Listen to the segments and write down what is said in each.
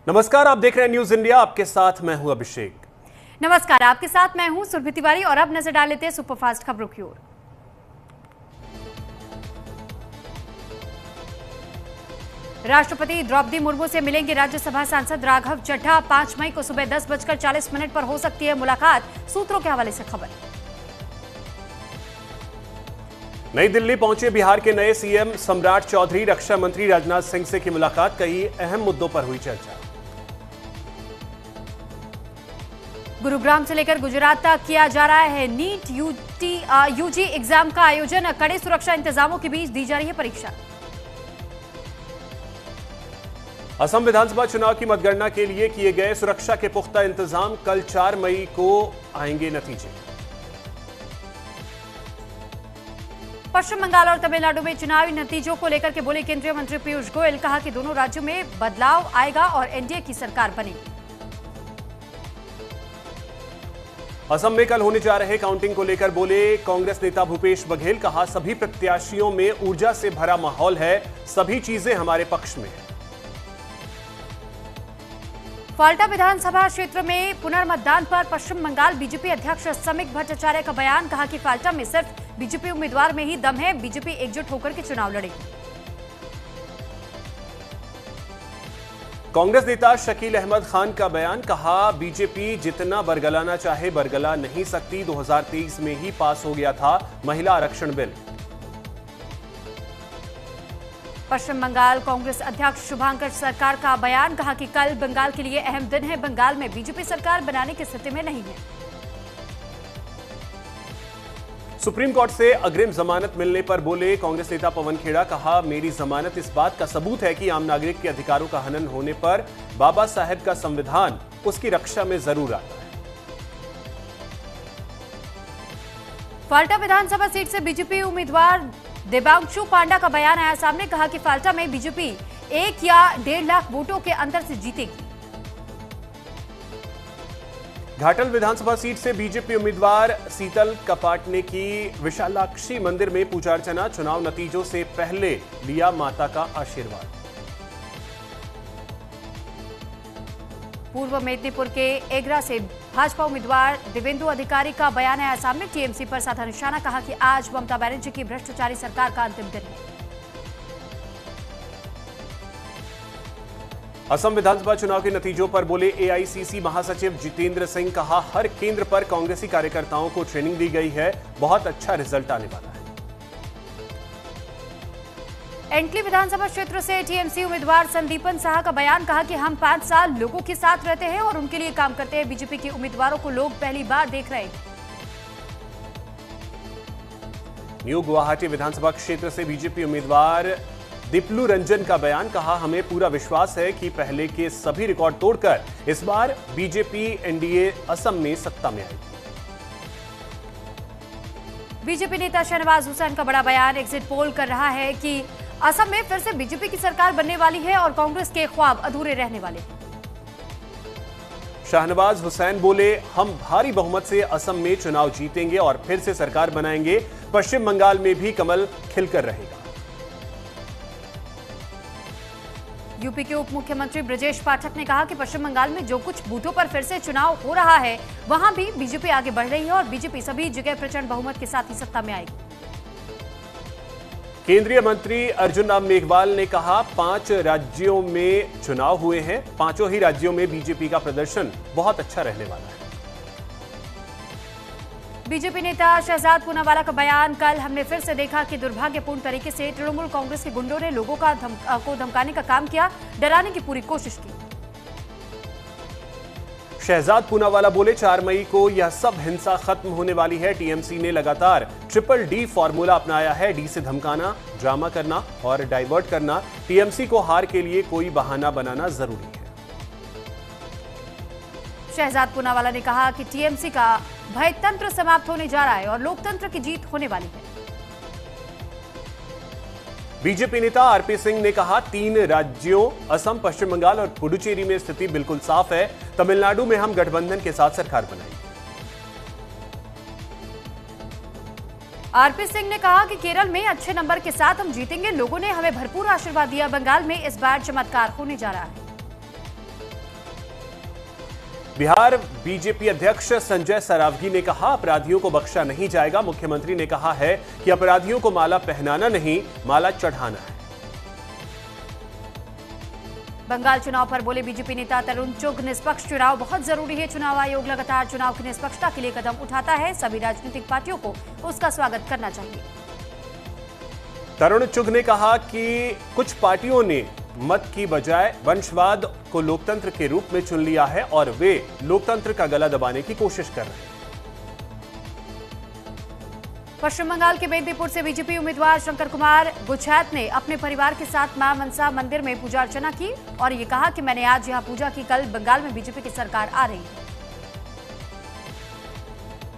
नमस्कार, आप देख रहे हैं न्यूज इंडिया। आपके साथ मैं हूं अभिषेक। नमस्कार, आपके साथ मैं हूं सुरभि तिवारी और अब नजर डाल लेते हैं सुपरफास्ट खबरों की ओर। राष्ट्रपति द्रौपदी मुर्मू से मिलेंगे राज्यसभा सांसद राघव चड्ढा। 5 मई को सुबह 10:40 पर हो सकती है मुलाकात, सूत्रों के हवाले से खबर। नई दिल्ली पहुंचे बिहार के नए सीएम सम्राट चौधरी। रक्षा मंत्री राजनाथ सिंह से की मुलाकात, कई अहम मुद्दों पर हुई चर्चा। गुरुग्राम से लेकर गुजरात तक किया जा रहा है नीट यूजी एग्जाम का आयोजन। कड़े सुरक्षा इंतजामों के बीच दी जा रही है परीक्षा। असम विधानसभा चुनाव की मतगणना के लिए किए गए सुरक्षा के पुख्ता इंतजाम। कल 4 मई को आएंगे नतीजे। पश्चिम बंगाल और तमिलनाडु में चुनावी नतीजों को लेकर के बोले केंद्रीय मंत्री पीयूष गोयल। कहा कि दोनों राज्यों में बदलाव आएगा और एनडीए की सरकार बनेगी। असम में कल होने जा रहे काउंटिंग को लेकर बोले कांग्रेस नेता भूपेश बघेल। कहा, सभी प्रत्याशियों में ऊर्जा से भरा माहौल है, सभी चीजें हमारे पक्ष में हैं। फाल्टा विधानसभा क्षेत्र में पुनर्मतदान पर पश्चिम बंगाल बीजेपी अध्यक्ष समीक भट्टाचार्य का बयान। कहा कि फाल्टा में सिर्फ बीजेपी उम्मीदवार में ही दम है, बीजेपी एकजुट होकर के चुनाव लड़ेगी। कांग्रेस नेता शकील अहमद खान का बयान। कहा, बीजेपी जितना बरगलाना चाहे बरगला नहीं सकती। 2023 में ही पास हो गया था महिला आरक्षण बिल। पश्चिम बंगाल कांग्रेस अध्यक्ष शुभांकर सरकार का बयान। कहा कि कल बंगाल के लिए अहम दिन है, बंगाल में बीजेपी सरकार बनाने की स्थिति में नहीं है। सुप्रीम कोर्ट से अग्रिम जमानत मिलने पर बोले कांग्रेस नेता पवन खेड़ा। कहा, मेरी जमानत इस बात का सबूत है कि आम नागरिक के अधिकारों का हनन होने पर बाबा साहेब का संविधान उसकी रक्षा में जरूर आता है। फाल्टा विधानसभा सीट से बीजेपी उम्मीदवार देबांशु पांडा का बयान आया सामने। कहा कि फाल्टा में बीजेपी 1 या 1.5 लाख वोटों के अंतर से जीतेगी। घाटल विधानसभा सीट से बीजेपी उम्मीदवार शीतल कपाट ने की विशालाक्षी मंदिर में पूजा अर्चना। चुनाव नतीजों से पहले लिया माता का आशीर्वाद। पूर्व मेदिनीपुर के एगरा से भाजपा उम्मीदवार दिवेंदु अधिकारी का बयान आया सामने। टीएमसी पर साधा निशाना। कहा कि आज ममता बनर्जी की भ्रष्टाचारी सरकार का अंतिम दिन है। असम विधानसभा चुनाव के नतीजों पर बोले एआईसीसी महासचिव जितेंद्र सिंह। कहा, हर केंद्र पर कांग्रेसी कार्यकर्ताओं को ट्रेनिंग दी गई है, बहुत अच्छा रिजल्ट आने वाला है। एंटली विधानसभा क्षेत्र से टीएमसी उम्मीदवार संदीपन साहा का बयान। कहा कि हम 5 साल लोगों के साथ रहते हैं और उनके लिए काम करते हैं। बीजेपी के उम्मीदवारों को लोग पहली बार देख रहे हैं। न्यू गुवाहाटी विधानसभा क्षेत्र से बीजेपी उम्मीदवार दीपलू रंजन का बयान। कहा, हमें पूरा विश्वास है कि पहले के सभी रिकॉर्ड तोड़कर इस बार बीजेपी एनडीए असम में सत्ता में आएगी। बीजेपी नेता शहनवाज हुसैन का बड़ा बयान। एग्जिट पोल कर रहा है कि असम में फिर से बीजेपी की सरकार बनने वाली है और कांग्रेस के ख्वाब अधूरे रहने वाले हैं। शहनवाज हुसैन बोले, हम भारी बहुमत से असम में चुनाव जीतेंगे और फिर से सरकार बनाएंगे। पश्चिम बंगाल में भी कमल खिलकर रहेगा। यूपी के उप मुख्यमंत्री ब्रजेश पाठक ने कहा कि पश्चिम बंगाल में जो कुछ बूथों पर फिर से चुनाव हो रहा है वहां भी बीजेपी आगे बढ़ रही है और बीजेपी सभी जगह प्रचंड बहुमत के साथ ही सत्ता में आएगी। केंद्रीय मंत्री अर्जुन राम मेघवाल ने कहा, 5 राज्यों में चुनाव हुए हैं, 5 ही राज्यों में बीजेपी का प्रदर्शन बहुत अच्छा रहने वाला है। बीजेपी नेता शहजाद पूनावाला का बयान। कल हमने फिर से देखा कि दुर्भाग्यपूर्ण तरीके से तृणमूल कांग्रेस के गुंडों ने लोगों को धमकाने का काम किया, डराने की पूरी कोशिश की। शहजाद पूनावाला बोले, 4 मई को यह सब हिंसा खत्म होने वाली है। टीएमसी ने लगातार DDD फॉर्मूला अपनाया है। डी से धमकाना, ड्रामा करना और डाइवर्ट करना। टीएमसी को हार के लिए कोई बहाना बनाना जरूरी है। शहजाद पूनावाला ने कहा कि टीएमसी का भयतंत्र समाप्त होने जा रहा है और लोकतंत्र की जीत होने वाली है। बीजेपी नेता आरपी सिंह ने कहा, 3 राज्यों असम, पश्चिम बंगाल और पुडुचेरी में स्थिति बिल्कुल साफ है। तमिलनाडु में हम गठबंधन के साथ सरकार बनाएंगे। आरपी सिंह ने कहा कि केरल में अच्छे नंबर के साथ हम जीतेंगे। लोगों ने हमें भरपूर आशीर्वाद दिया। बंगाल में इस बार चमत्कार होने जा रहा है। बिहार बीजेपी अध्यक्ष संजय सरावगी ने कहा, अपराधियों को बख्शा नहीं जाएगा। मुख्यमंत्री ने कहा है कि अपराधियों को माला पहनाना नहीं, माला चढ़ाना है। बंगाल चुनाव पर बोले बीजेपी नेता तरुण चुग, निष्पक्ष चुनाव बहुत जरूरी है। चुनाव आयोग लगातार चुनाव की निष्पक्षता के लिए कदम उठाता है। सभी राजनीतिक पार्टियों को उसका स्वागत करना चाहिए। तरुण चुग ने कहा कि कुछ पार्टियों ने मत की बजाय वंशवाद को लोकतंत्र के रूप में चुन लिया है और वे लोकतंत्र का गला दबाने की कोशिश कर रहे हैं। पश्चिम बंगाल के मेदिनीपुर से बीजेपी उम्मीदवार शंकर कुमार गुच्छैत ने अपने परिवार के साथ मां मनसा मंदिर में पूजा अर्चना की और ये कहा कि मैंने आज यहां पूजा की, कल बंगाल में बीजेपी की सरकार आ रही है।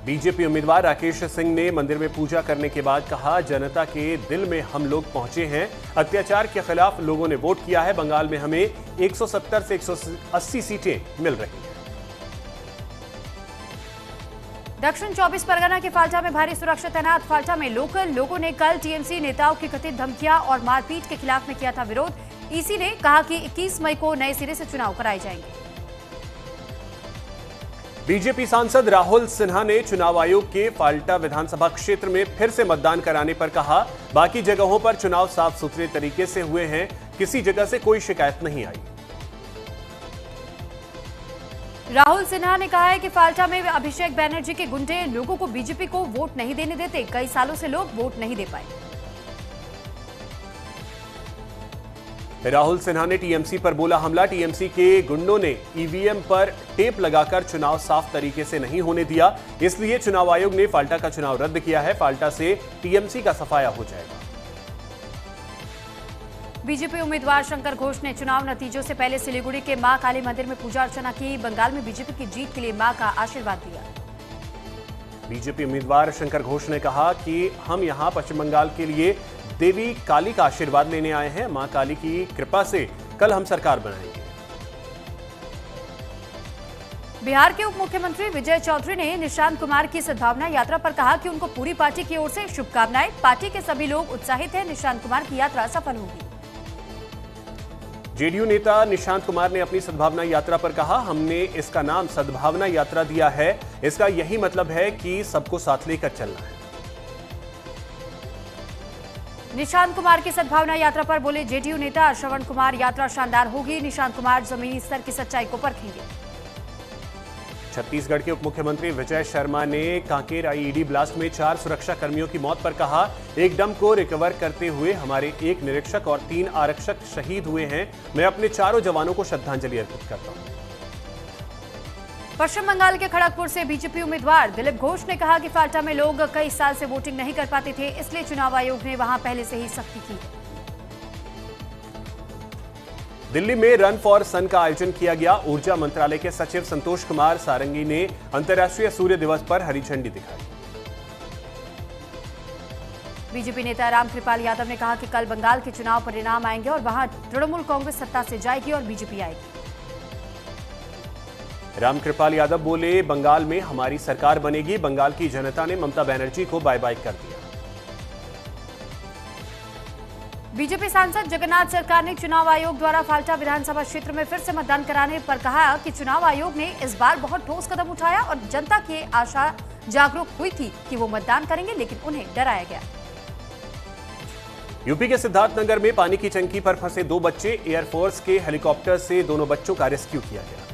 बीजेपी उम्मीदवार राकेश सिंह ने मंदिर में पूजा करने के बाद कहा, जनता के दिल में हम लोग पहुंचे हैं। अत्याचार के खिलाफ लोगों ने वोट किया है। बंगाल में हमें 170 से 180 सीटें मिल रही हैं। दक्षिण 24 परगना के फाल्टा में भारी सुरक्षा तैनात। फाल्टा में लोकल लोगों ने कल टीएमसी नेताओं की कथित धमकियां और मारपीट के खिलाफ में किया था विरोध। ईसी ने कहा कि 21 मई को नए सिरे से चुनाव कराए जाएंगे। बीजेपी सांसद राहुल सिन्हा ने चुनाव आयोग के फाल्टा विधानसभा क्षेत्र में फिर से मतदान कराने पर कहा, बाकी जगहों पर चुनाव साफ सुथरे तरीके से हुए हैं, किसी जगह से कोई शिकायत नहीं आई। राहुल सिन्हा ने कहा है कि फाल्टा में अभिषेक बैनर्जी के गुंडे लोगों को बीजेपी को वोट नहीं देने देते। कई सालों से लोग वोट नहीं दे पाए। राहुल सिन्हा ने टीएमसी पर बोला हमला। टीएमसी के गुंडों ने ईवीएम पर टेप लगाकर चुनाव साफ तरीके से नहीं होने दिया, इसलिए चुनाव आयोग ने फाल्टा का चुनाव रद्द किया है। फाल्टा से टीएमसी का सफाया हो जाएगा। बीजेपी उम्मीदवार शंकर घोष ने चुनाव नतीजों से पहले सिलीगुड़ी के मां काली मंदिर में पूजा अर्चना की। बंगाल में बीजेपी की जीत के लिए मां का आशीर्वाद दिया। बीजेपी उम्मीदवार शंकर घोष ने कहा कि हम यहां पश्चिम बंगाल के लिए देवी काली का आशीर्वाद लेने आए हैं। मां काली की कृपा से कल हम सरकार बनाएंगे। बिहार के उप मुख्यमंत्री विजय चौधरी ने निशांत कुमार की सद्भावना यात्रा पर कहा कि उनको पूरी पार्टी की ओर से शुभकामनाएं। पार्टी के सभी लोग उत्साहित हैं। निशांत कुमार की यात्रा सफल होगी। जेडीयू नेता निशांत कुमार ने अपनी सद्भावना यात्रा पर कहा, हमने इसका नाम सद्भावना यात्रा दिया है। इसका यही मतलब है कि सबको साथ लेकर चलना है। निशांत कुमार की सद्भावना यात्रा पर बोले जेडीयू नेता श्रवण कुमार, यात्रा शानदार होगी। निशांत कुमार जमीनी स्तर की सच्चाई को परखेंगे। छत्तीसगढ़ के उप मुख्यमंत्री विजय शर्मा ने कांकेर आईईडी ब्लास्ट में 4 सुरक्षा कर्मियों की मौत पर कहा, एक डम को रिकवर करते हुए हमारे 1 निरीक्षक और 3 आरक्षक शहीद हुए हैं। मैं अपने चारों जवानों को श्रद्धांजलि अर्पित करता हूं। पश्चिम बंगाल के खड़गपुर से बीजेपी उम्मीदवार दिलीप घोष ने कहा कि फाल्टा में लोग कई साल से वोटिंग नहीं कर पाते थे, इसलिए चुनाव आयोग ने वहां पहले से ही सख्ती की है। दिल्ली में रन फॉर सन का आयोजन किया गया। ऊर्जा मंत्रालय के सचिव संतोष कुमार सारंगी ने अंतर्राष्ट्रीय सूर्य दिवस पर हरी झंडी दिखाई। बीजेपी नेता रामकृपाल यादव ने कहा कि कल बंगाल के चुनाव परिणाम आएंगे और वहां तृणमूल कांग्रेस सत्ता से जाएगी और बीजेपी आएगी। रामकृपाल यादव बोले, बंगाल में हमारी सरकार बनेगी। बंगाल की जनता ने ममता बनर्जी को बाय बाय कर दिया। बीजेपी सांसद जगन्नाथ सरकार ने चुनाव आयोग द्वारा फाल्टा विधानसभा क्षेत्र में फिर से मतदान कराने पर कहा कि चुनाव आयोग ने इस बार बहुत ठोस कदम उठाया और जनता की आशा जागरूक हुई थी कि वो मतदान करेंगे, लेकिन उन्हें डराया गया। यूपी के सिद्धार्थनगर में पानी की टंकी पर फंसे 2 बच्चे। एयरफोर्स के हेलीकॉप्टर से दोनों बच्चों का रेस्क्यू किया गया।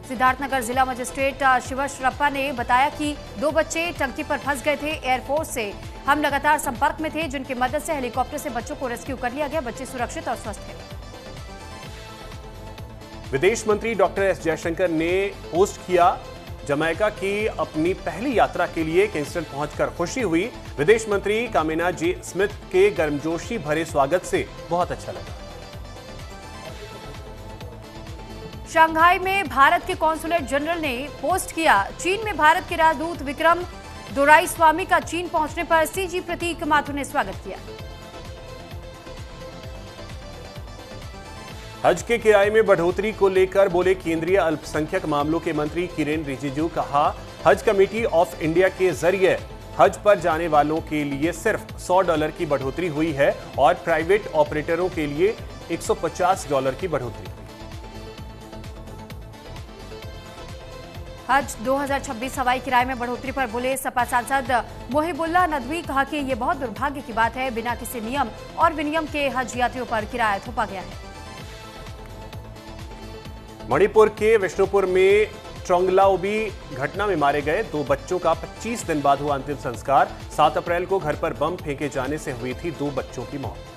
सिद्धार्थनगर जिला मजिस्ट्रेट शिवश रप्पा ने बताया कि 2 बच्चे टंकी पर फंस गए थे। एयरफोर्स से हम लगातार संपर्क में थे, जिनकी मदद से हेलीकॉप्टर से बच्चों को रेस्क्यू कर लिया गया। बच्चे सुरक्षित और स्वस्थ हैं। विदेश मंत्री डॉक्टर एस जयशंकर ने पोस्ट किया, जमैका की अपनी पहली यात्रा के लिए किंगस्टन पहुंचकर खुशी हुई। विदेश मंत्री कामिना जे स्मिथ के गर्मजोशी भरे स्वागत से बहुत अच्छा लगा। शंघाई में भारत के कॉन्सुलेट जनरल ने पोस्ट किया, चीन में भारत के राजदूत विक्रम दोराईस्वामी का चीन पहुंचने पर सीजी प्रतीक माथुर ने स्वागत किया। हज के किराए में बढ़ोतरी को लेकर बोले केंद्रीय अल्पसंख्यक मामलों के मंत्री किरेन रिजिजू। कहा, हज कमेटी ऑफ इंडिया के जरिए हज पर जाने वालों के लिए सिर्फ $100 की बढ़ोतरी हुई है और प्राइवेट ऑपरेटरों के लिए $150 की बढ़ोतरी हुई। हज 2026 हवाई किराए में बढ़ोतरी पर बोले सपा सांसद मोहिबुल्लाह नदवी। कहा कि ये बहुत दुर्भाग्य की बात है, बिना किसी नियम और विनियम के हज यात्रियों पर किराया थोपा गया है। मणिपुर के विष्णुपुर में चोंगलाओबी घटना में मारे गए 2 बच्चों का 25 दिन बाद हुआ अंतिम संस्कार। 7 अप्रैल को घर पर बम फेंके जाने से हुई थी 2 बच्चों की मौत।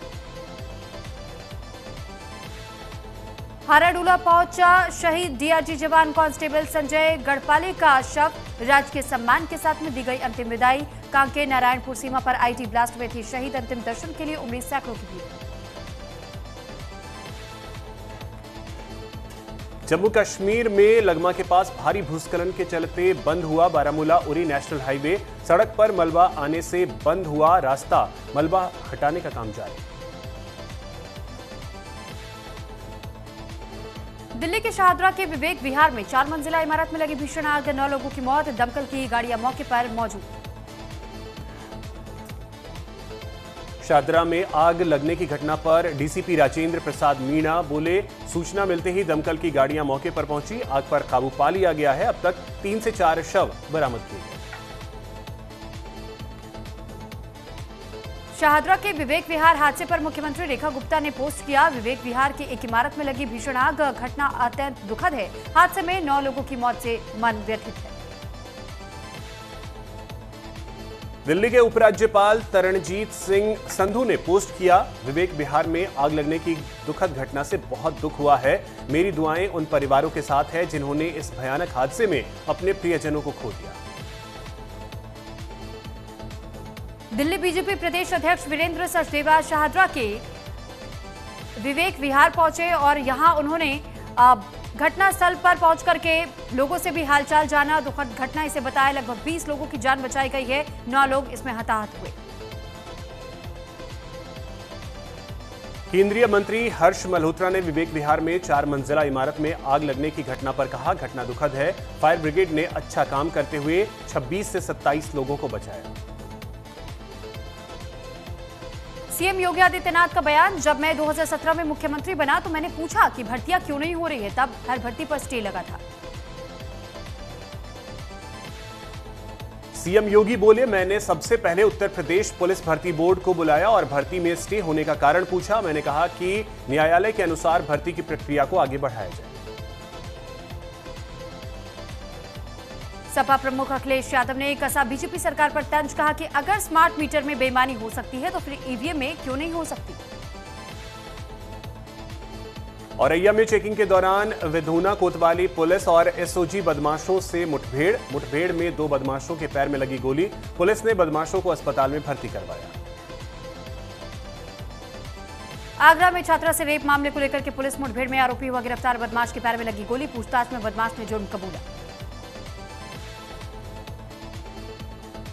हाराडूला पहुंचा शहीद डीआरजी जवान कांस्टेबल संजय गढ़पाले का शव। राजकीय सम्मान के साथ में दी गई अंतिम विदाई। कांके नारायणपुर सीमा पर आईटी ब्लास्ट में थी शहीद। अंतिम दर्शन के लिए उमड़ी सैकड़ों की भीड़। जम्मू कश्मीर में लगमा के पास भारी भूस्खलन के चलते बंद हुआ बारामूला उरी नेशनल हाईवे। सड़क पर मलबा आने से बंद हुआ रास्ता। मलबा हटाने का काम जारी। दिल्ली के शाहदरा के विवेक विहार में 4 मंजिला इमारत में लगी भीषण आग। 9 लोगों की मौत। दमकल की गाड़ियां मौके पर मौजूद। शाहदरा में आग लगने की घटना पर डीसीपी राजेंद्र प्रसाद मीणा बोले, सूचना मिलते ही दमकल की गाड़ियां मौके पर पहुंची। आग पर काबू पा लिया गया है। अब तक 3 से 4 शव बरामद किए गए। शाहदरा के विवेक विहार हादसे पर मुख्यमंत्री रेखा गुप्ता ने पोस्ट किया। विवेक विहार की एक इमारत में लगी भीषण आग। घटना अत्यंत दुखद है। हादसे में 9 लोगों की मौत से मन व्यथित है। दिल्ली के उपराज्यपाल तरणजीत सिंह संधू ने पोस्ट किया, विवेक विहार में आग लगने की दुखद घटना से बहुत दुख हुआ है। मेरी दुआएं उन परिवारों के साथ है जिन्होंने इस भयानक हादसे में अपने प्रियजनों को खो दिया। दिल्ली बीजेपी प्रदेश अध्यक्ष वीरेंद्र सचदेवा शाहदरा के विवेक विहार पहुंचे और यहां उन्होंने घटना स्थल पर पहुंच करके लोगों से भी हालचाल जाना। दुखद घटना इसे बताया। लगभग 20 लोगों की जान बचाई गई है। 9 लोग इसमें हताहत हुए। केंद्रीय मंत्री हर्ष मल्होत्रा ने विवेक विहार में 4 मंजिला इमारत में आग लगने की घटना पर कहा, घटना दुखद है। फायर ब्रिगेड ने अच्छा काम करते हुए 26 से 27 लोगों को बचाया। सीएम योगी आदित्यनाथ का बयान, जब मैं 2017 में मुख्यमंत्री बना तो मैंने पूछा कि भर्तियां क्यों नहीं हो रही है, तब हर भर्ती पर स्टे लगा था। सीएम योगी बोले, मैंने सबसे पहले उत्तर प्रदेश पुलिस भर्ती बोर्ड को बुलाया और भर्ती में स्टे होने का कारण पूछा। मैंने कहा कि न्यायालय के अनुसार भर्ती की प्रक्रिया को आगे बढ़ाया जाए। सपा प्रमुख अखिलेश यादव ने कसा बीजेपी सरकार पर तंज। कहा कि अगर स्मार्ट मीटर में बेईमानी हो सकती है तो फिर ईवीएम में क्यों नहीं हो सकती। औरैया में चेकिंग के दौरान विधूना कोतवाली पुलिस और एसओजी बदमाशों से मुठभेड़ में 2 बदमाशों के पैर में लगी गोली। पुलिस ने बदमाशों को अस्पताल में भर्ती करवाया। आगरा में छात्रा से रेप मामले को लेकर के पुलिस मुठभेड़ में आरोपी हुआ गिरफ्तार। बदमाश के पैर में लगी गोली। पूछताछ में बदमाश ने जुर्म कबूला।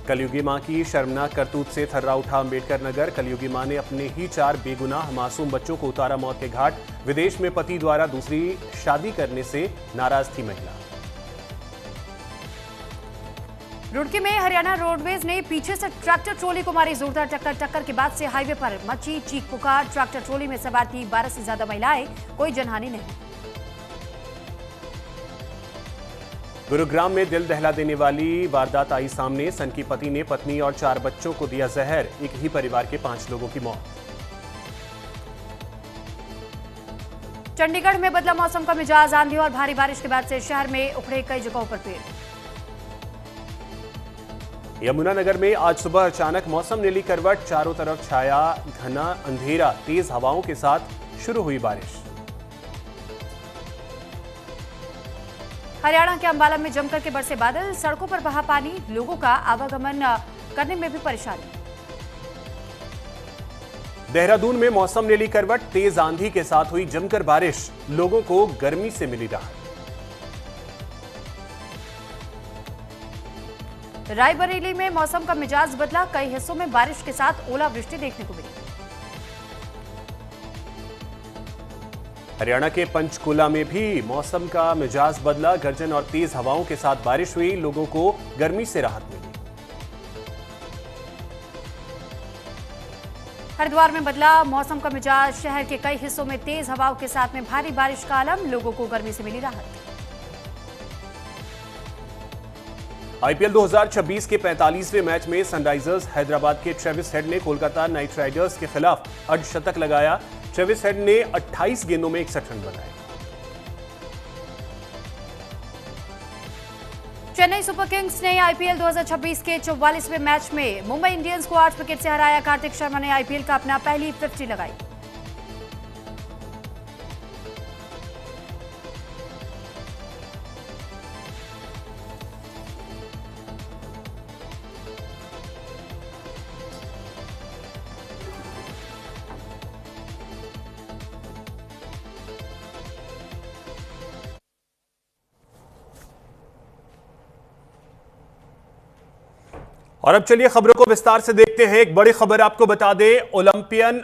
कलयुगी मां की शर्मनाक करतूत से थर्रा उठा अंबेडकर नगर। कलयुगी मां ने अपने ही 4 बेगुनाह मासूम बच्चों को उतारा मौत के घाट। विदेश में पति द्वारा दूसरी शादी करने से नाराज थी महिला। रुड़की में हरियाणा रोडवेज ने पीछे से ट्रैक्टर ट्रॉली को मारी जोरदार टक्कर के बाद से हाईवे पर मची चीख पुकार। ट्रैक्टर ट्रॉली में सवार थी 12 से ज्यादा महिलाएं। कोई जनहानि नहीं। गुरुग्राम में दिल दहला देने वाली वारदात आई सामने। सन की पति ने पत्नी और 4 बच्चों को दिया जहर। एक ही परिवार के 5 लोगों की मौत। चंडीगढ़ में बदला मौसम का मिजाज। आंधी और भारी बारिश के बाद से शहर में उखड़े कई जगहों पर पेड़। यमुनानगर में आज सुबह अचानक मौसम ने ली करवट। चारों तरफ छाया घना अंधेरा। तेज हवाओं के साथ शुरू हुई बारिश। हरियाणा के अंबाला में जमकर के बरसे बादल। सड़कों पर बहा पानी। लोगों का आवागमन करने में भी परेशानी। देहरादून में मौसम ने ली करवट। तेज आंधी के साथ हुई जमकर बारिश। लोगों को गर्मी से मिली राहत। रायबरेली में मौसम का मिजाज बदला। कई हिस्सों में बारिश के साथ ओलावृष्टि देखने को मिली। हरियाणा के पंचकुला में भी मौसम का मिजाज बदला। गर्जन और तेज हवाओं के साथ बारिश हुई। लोगों को गर्मी से राहत मिली। हरिद्वार में बदला मौसम का मिजाज। शहर के कई हिस्सों में तेज हवाओं के साथ में भारी बारिश का आलम। लोगों को गर्मी से मिली राहत। आईपीएल 2026 के 45वें मैच में सनराइजर्स हैदराबाद के ट्रेविस हेड ने कोलकाता नाइट राइडर्स के खिलाफ अर्धशतक लगाया। ट्रेविस हेड ने 28 गेंदों में 61 रन बनाए। चेन्नई सुपर किंग्स ने आईपीएल 2026 के 44वें मैच में मुंबई इंडियंस को 8 विकेट से हराया। कार्तिक शर्मा ने आईपीएल का अपना पहली 50 लगाई। और अब चलिए खबरों को विस्तार से देखते हैं। एक बड़ी खबर आपको बता दें, ओलंपियन